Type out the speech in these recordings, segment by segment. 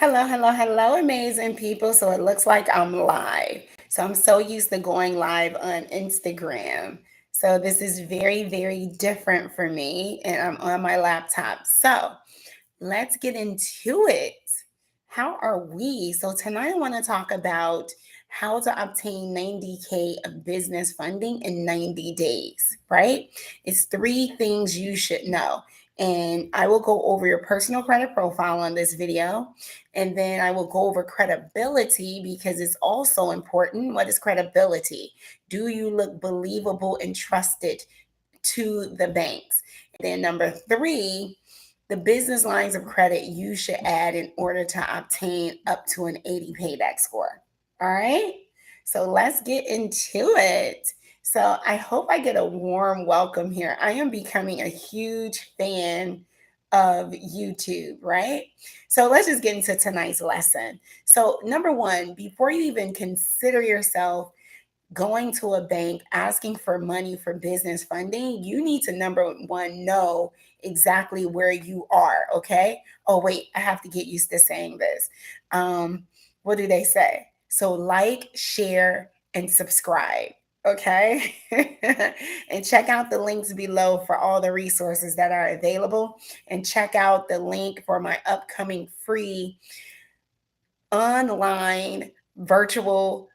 Hello, hello, hello, amazing people. So it looks like I'm live. So I'm so used to going live on Instagram. So this is very, very different for me, and I'm on my laptop. So let's get into it. How are we? So tonight I want to talk about how to obtain 90K of business funding in 90 days, right? It's three things you should know. And I will go over your personal credit profile on this video. And then I will go over credibility because it's also important. What is credibility? Do you look believable and trusted to the banks? And then number three, the business lines of credit you should add in order to obtain up to an 80 payback score. All right. So let's get into it. So I hope I get a warm welcome here. I am becoming a huge fan of YouTube, right? So let's just get into tonight's lesson. So, number one, before you even consider yourself going to a bank asking for money for business funding, you need to number one know exactly where you are. Okay. Oh, wait, I have to get used to saying this. What do they say? So, like, share, and subscribe. Okay. And check out the links below for all the resources that are available. And check out the link for my upcoming free online virtual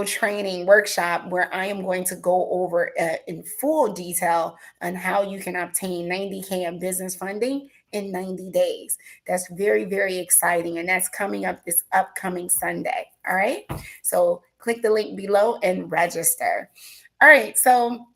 training workshop where I am going to go over in full detail on how you can obtain 90K in business funding in 90 days. That's very, very exciting. And that's coming up this upcoming Sunday. All right. So click the link below and register. All right. So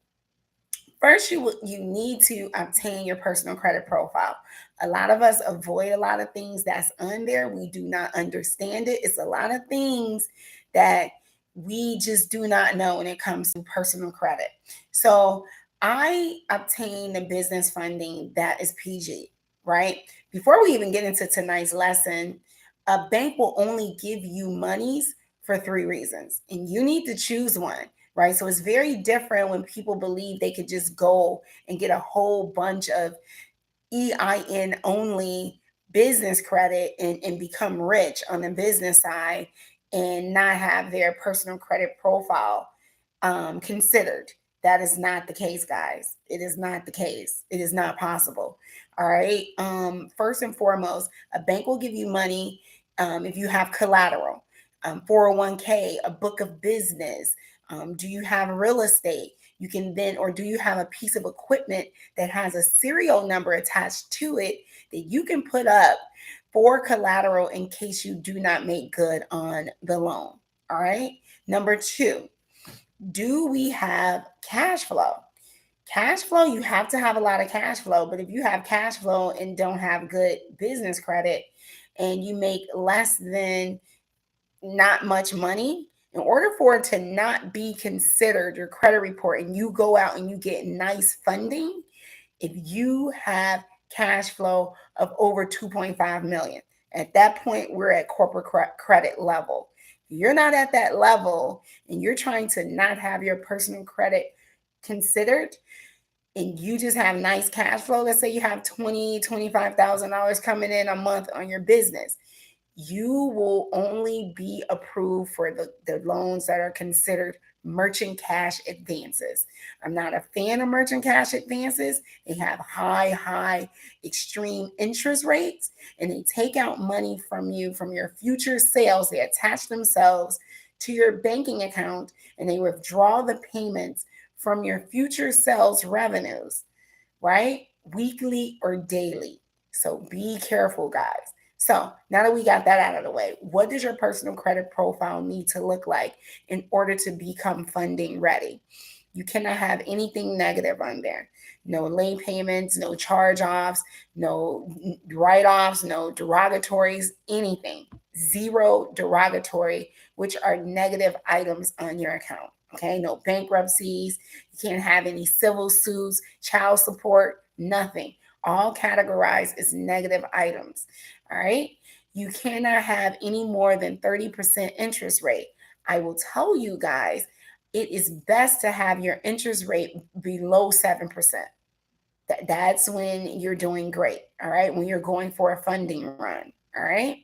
first, you need to obtain your personal credit profile. A lot of us avoid a lot of things that's on there. We do not understand it. It's a lot of things that we just do not know when it comes to personal credit. So I obtained the business funding that is PG, right? Before we even get into tonight's lesson, a bank will only give you monies for three reasons, and you need to choose one, right? So it's very different when people believe they could just go and get a whole bunch of EIN only business credit and become rich on the business side and not have their personal credit profile considered. That is not the case, guys. It is not the case. It is not possible. All right. First and foremost, a bank will give you money if you have collateral, 401k, a book of business. Do you have real estate? You can then, or do you have a piece of equipment that has a serial number attached to it that you can put up for collateral in case you do not make good on the loan? All right. Number two, do we have cash flow? Cash flow, you have to have a lot of cash flow, but if you have cash flow and don't have good business credit and you make less than not much money, in order for it to not be considered your credit report and you go out and you get nice funding, if you have cash flow of over 2.5 million, at that point we're at corporate credit level. If you're not at that level and you're trying to not have your personal credit considered, and you just have nice cash flow, let's say you have $25,000 coming in a month on your business, you will only be approved for the loans that are considered merchant cash advances. I'm not a fan of merchant cash advances. They have high, extreme interest rates, and they take out money from you from your future sales. They attach themselves to your banking account and they withdraw the payments from your future sales revenues, right? Weekly or daily. So be careful, guys. So now that we got that out of the way, what does your personal credit profile need to look like in order to become funding ready? You cannot have anything negative on there. No late payments, no charge offs, no write offs, no derogatories, anything. Zero derogatory, which are negative items on your account. Okay, no bankruptcies. You can't have any civil suits, child support, nothing. All categorized as negative items. All right. You cannot have any more than 30% interest rate. I will tell you guys, it is best to have your interest rate below 7%. That's when you're doing great. All right. When you're going for a funding run. All right.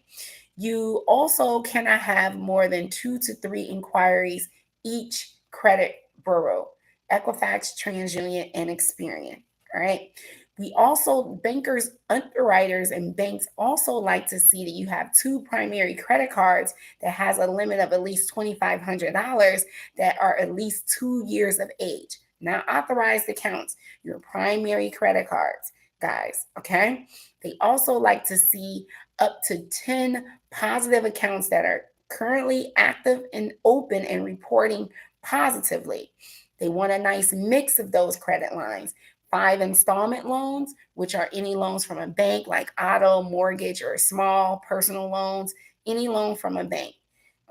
You also cannot have more than 2 to 3 inquiries each credit bureau, Equifax, TransUnion, and Experian. All right. We also, bankers, underwriters, and banks also like to see that you have 2 primary credit cards that has a limit of at least $2,500 that are at least 2 years of age. Not authorized accounts, your primary credit cards, guys. Okay. They also like to see up to 10 positive accounts that are currently active and open and reporting positively. They want a nice mix of those credit lines. 5 installment loans, which are any loans from a bank like auto, mortgage, or small personal loans, any loan from a bank.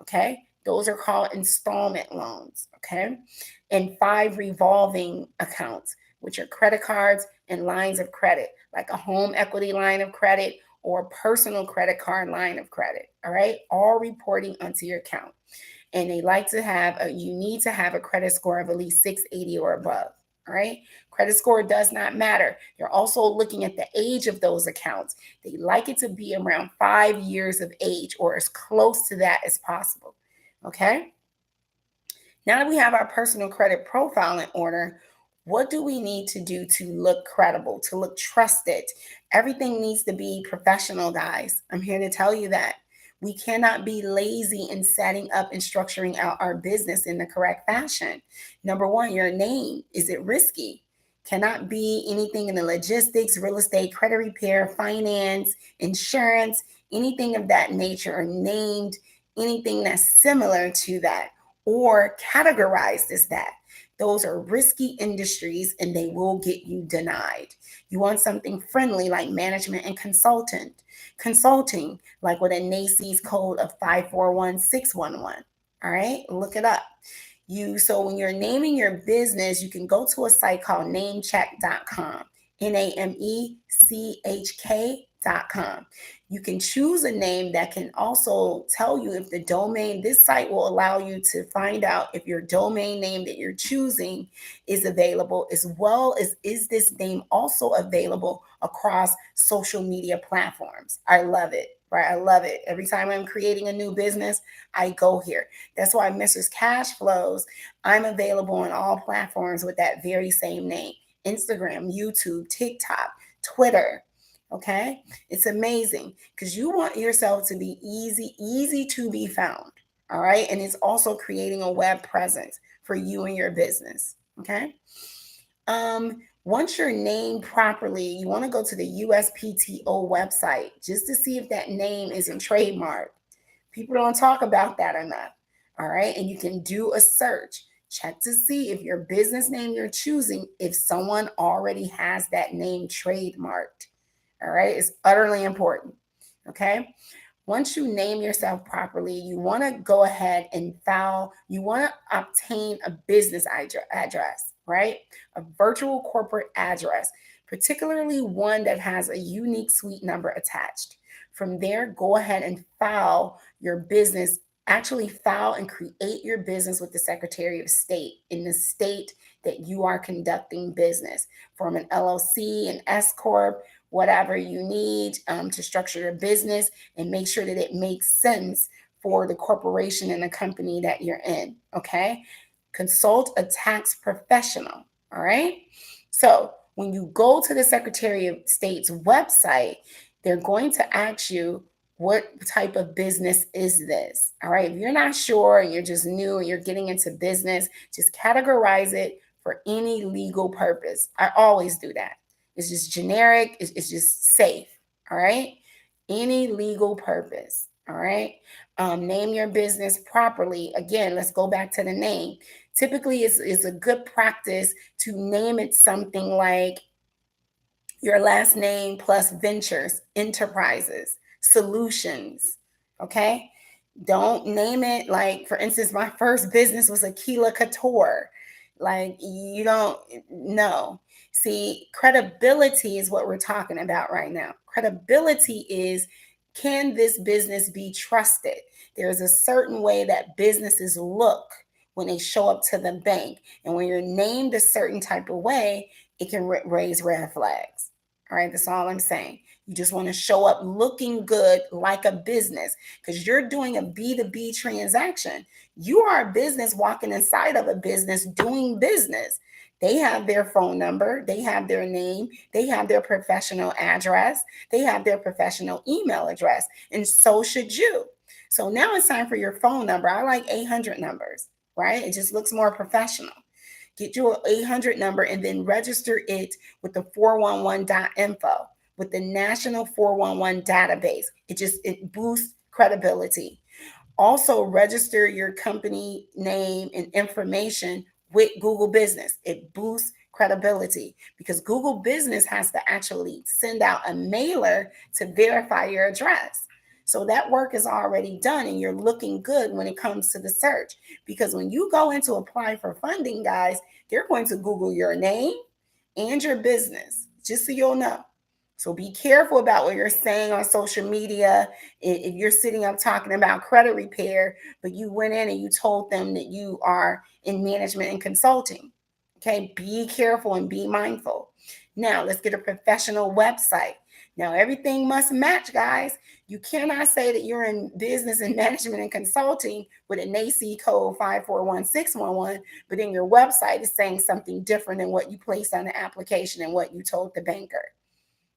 Okay. Those are called installment loans. Okay. And 5 revolving accounts, which are credit cards and lines of credit, like a home equity line of credit or personal credit card line of credit. All right. All reporting onto your account. And they like to have you need to have a credit score of at least 680 or above. All right. Credit score does not matter. You're also looking at the age of those accounts. They like it to be around 5 years of age or as close to that as possible. Okay. Now that we have our personal credit profile in order, what do we need to do to look credible, to look trusted? Everything needs to be professional, guys. I'm here to tell you that. We cannot be lazy in setting up and structuring out our business in the correct fashion. Number one, your name. Is it risky? Cannot be anything in the logistics, real estate, credit repair, finance, insurance, anything of that nature, or named anything that's similar to that or categorized as that. Those are risky industries and they will get you denied. You want something friendly like management and consulting, like with a NACE's code of 541611. All right, look it up. So when you're naming your business, you can go to a site called namecheck.com, NAMECHK.com. You can choose a name that can also tell you if the domain, this site will allow you to find out if your domain name that you're choosing is available, as well as is this name also available across social media platforms. I love it, right? I love it. Every time I'm creating a new business, I go here. That's why Mrs. Cash Flows, I'm available on all platforms with that very same name: Instagram, YouTube, TikTok, Twitter. Okay. It's amazing because you want yourself to be easy to be found. All right. And it's also creating a web presence for you and your business. Okay. Once you're named properly, you want to go to the USPTO website just to see if that name isn't trademarked. People don't talk about that enough. All right. And you can do a search. Check to see if your business name you're choosing, if someone already has that name trademarked. All right. It's utterly important. Okay. Once you name yourself properly, you want to go ahead and you want to obtain a business address, right? A virtual corporate address, particularly one that has a unique suite number attached. From there, go ahead and file your business. Actually, file and create your business with the Secretary of State in the state that you are conducting business. From an LLC, an S Corp, whatever you need to structure your business, and make sure that it makes sense for the corporation and the company that you're in. Okay. Consult a tax professional. All right. So when you go to the Secretary of State's website, they're going to ask you, what type of business is this? All right. If you're not sure and you're just new and you're getting into business, just categorize it for any legal purpose. I always do that. It's just generic. It's just safe. All right. Any legal purpose. All right. Name your business properly. Again, let's go back to the name. Typically, it's a good practice to name it something like your last name plus ventures, enterprises, solutions. Okay. Don't name it like, for instance, my first business was Aquila Couture. Like, you don't know. See, credibility is what we're talking about right now. Credibility is, can this business be trusted? There's a certain way that businesses look when they show up to the bank. And when you're named a certain type of way, it can raise red flags. All right, that's all I'm saying. You just want to show up looking good like a business because you're doing a B2B transaction. You are a business walking inside of a business doing business. They have their phone number, they have their name, they have their professional address, they have their professional email address, and so should you. So now it's time for your phone number. I like 800 numbers, right? It just looks more professional. Get you an 800 number and then register it with the 411.info, with the National 411 database. It boosts credibility. Also, register your company name and information with Google Business. It boosts credibility because Google Business has to actually send out a mailer to verify your address. So that work is already done and you're looking good when it comes to the search. Because when you go in to apply for funding, guys, they're going to Google your name and your business, just so you'll know. So be careful about what you're saying on social media. If you're sitting up talking about credit repair, but you went in and you told them that you are in management and consulting. Okay, be careful and be mindful. Now, let's get a professional website. Now, everything must match, guys. You cannot say that you're in business and management and consulting with a NACE code 541611, but then your website is saying something different than what you placed on the application and what you told the banker.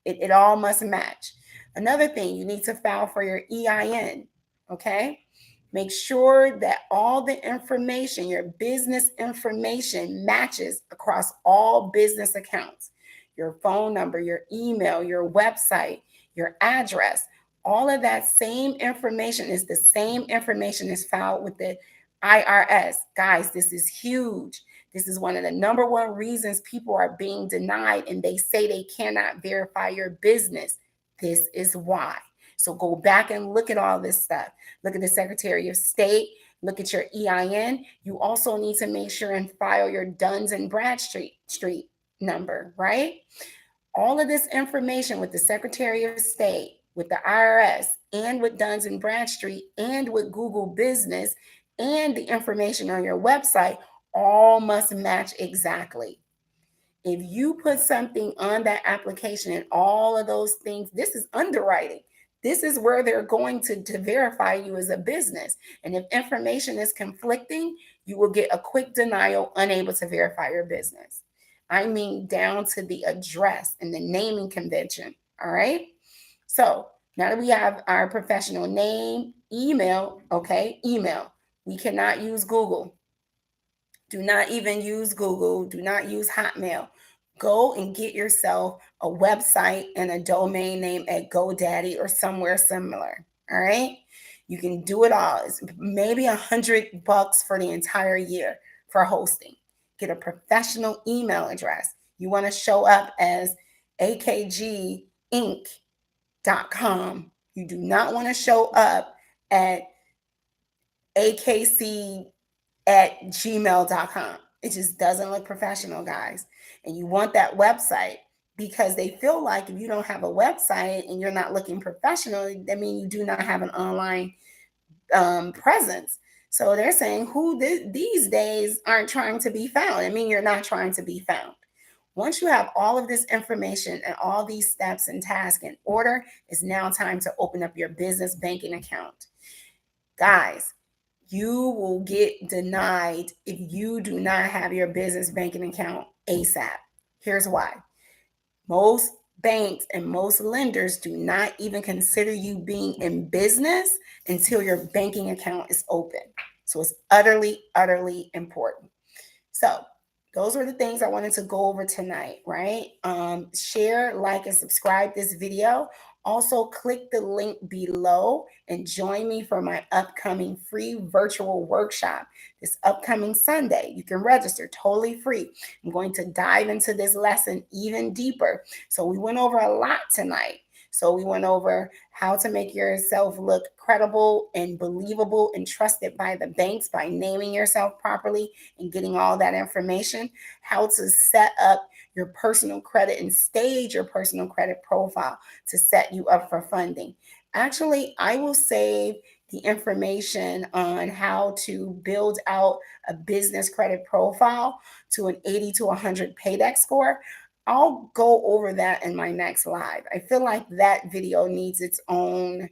It all must match. Another thing, you need to file for your EIN, okay? Make sure that all the information, your business information, matches across all business accounts. Your phone number, your email, your website, your address, all of that same information is the same information is filed with the IRS. Guys, this is huge. This is one of the number one reasons people are being denied and they say they cannot verify your business. This is why. So go back and look at all this stuff. Look at the Secretary of State. Look at your EIN. You also need to make sure and file your Duns and Bradstreet number, right? All of this information with the Secretary of State, with the IRS, and with Duns and Bradstreet, and with Google Business, and the information on your website all must match exactly. If you put something on that application and all of those things, this is underwriting. This is where they're going to verify you as a business. And if information is conflicting, you will get a quick denial, unable to verify your business. I mean, down to the address and the naming convention. All right. So now that we have our professional name, email, okay, email. We cannot use Google. Do not even use Google. Do not use Hotmail. Go and get yourself a website and a domain name at GoDaddy or somewhere similar. All right. You can do it all. It's maybe $100 for the entire year for hosting. Get a professional email address. You want to show up as akginc.com. You do not want to show up at akc at gmail.com. It just doesn't look professional, guys. And you want that website because they feel like if you don't have a website and you're not looking professional, that means you do not have an online presence. So they're saying these days aren't trying to be found. I mean, you're not trying to be found. Once you have all of this information and all these steps and tasks in order, it's now time to open up your business banking account. Guys, you will get denied if you do not have your business banking account ASAP. Here's why. Most banks and most lenders do not even consider you being in business until your banking account is open. So it's utterly, utterly important. So those were the things I wanted to go over tonight, right? Share, like, and subscribe this video. Also, click the link below and join me for my upcoming free virtual workshop this upcoming Sunday. You can register totally free. I'm going to dive into this lesson even deeper. So we went over a lot tonight. So we went over how to make yourself look credible and believable and trusted by the banks by naming yourself properly and getting all that information, how to set up your personal credit and stage your personal credit profile to set you up for funding. Actually, I will save the information on how to build out a business credit profile to an 80 to 100 paydex score. I'll go over that in my next live. I feel like that video needs its own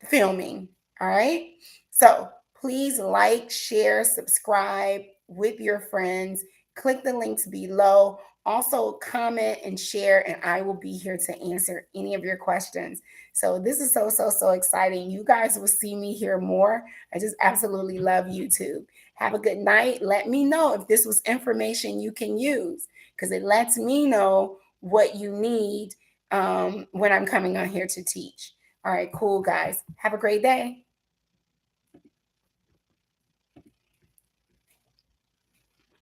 filming. All right. So please like, share, subscribe with your friends. Click the links below. Also, comment and share, and I will be here to answer any of your questions. So, this is so exciting. You guys will see me here more. I just absolutely love YouTube. Have a good night. Let me know if this was information you can use because it lets me know what you need when I'm coming on here to teach. All right, cool, guys. Have a great day.